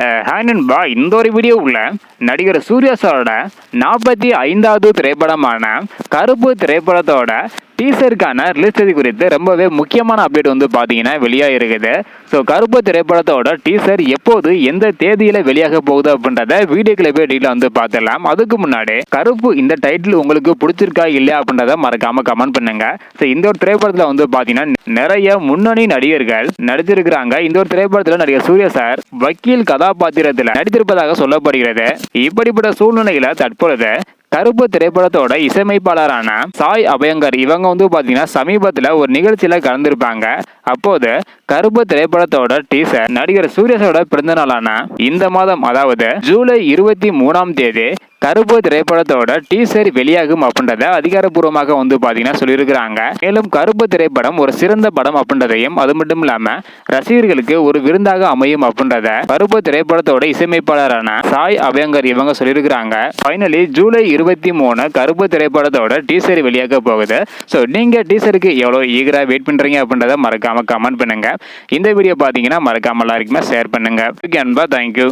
Hi நண்பா, இந்த ஒரு வீடியோ உள்ள நடிகர் சூர்யா சாரோட 45வது திரைப்படமான கருப்பு திரைப்படத்தோட டீசருக்கான ரிலீஸ் தேதி குறித்து ரொம்பவே முக்கியமான அப்டேட் வந்து பார்த்தீங்கன்னா வெளியாக இருக்குது. ஸோ கருப்பு திரைப்படத்தோட டீசர் எப்போது எந்த தேதியில் வெளியாக போகுது அப்படின்றத வீடியோக்குள்ள போய் டீட்டெயில் வந்து பார்த்துடலாம். அதுக்கு முன்னாடி கருப்பு இந்த டைட்டில் உங்களுக்கு பிடிச்சிருக்கா இல்லையா அப்படின்றத மறக்காம கமெண்ட் பண்ணுங்க. ஸோ இந்த ஒரு திரைப்படத்தில் வந்து பார்த்தீங்கன்னா நிறைய முன்னணி நடிகர்கள் நடிச்சிருக்கிறாங்க. இந்த ஒரு திரைப்படத்தில் நடிகர் சூர்யா சார் வக்கீல் கதாபாத்திரத்தில் நடித்திருப்பதாக சொல்லப்படுகிறது. இப்படிப்பட்ட சூழ்நிலையில தற்பொழுது கருப்பு திரைப்படத்தோட இசையமைப்பாளரான சாய் அபயங்கர் இவங்க வந்து பாத்தீங்கன்னா சமீபத்துல ஒரு நிகழ்ச்சியில கலந்துருப்பாங்க. அப்போது கருப்பு திரைப்படத்தோட டீசர் நடிகர் சூர்யாசோட பிறந்த நாளான இந்த மாதம், அதாவது ஜூலை 23ஆம் தேதி கருப்பு திரைப்படத்தோட டீசர் வெளியாகும் அப்படின்றத அதிகாரப்பூர்வமாக வந்து பாத்தீங்கன்னா சொல்லியிருக்கிறாங்க. மேலும் கருப்பு திரைப்படம் ஒரு சிறந்த படம் அப்படின்றதையும், அது மட்டும் இல்லாம ரசிகர்களுக்கு ஒரு விருந்தாக அமையும் அப்படின்றத கருப்பு திரைப்படத்தோட இசையமைப்பாளரான சாய் அபயங்கர் இவங்க சொல்லியிருக்கிறாங்க. ஃபைனலி ஜூலை 23 கருப்பு திரைப்படத்தோட டீசர் வெளியாக போகுது. ஸோ நீங்க டீசருக்கு எவ்வளவு ஈகரா வெயிட் பண்றீங்க அப்படின்றத மறக்காம கமெண்ட் பண்ணுங்க. இந்த வீடியோ பாத்தீங்கன்னா மறக்காம எல்லாருக்குமே ஷேர் பண்ணுங்க. தேங்க்யூ.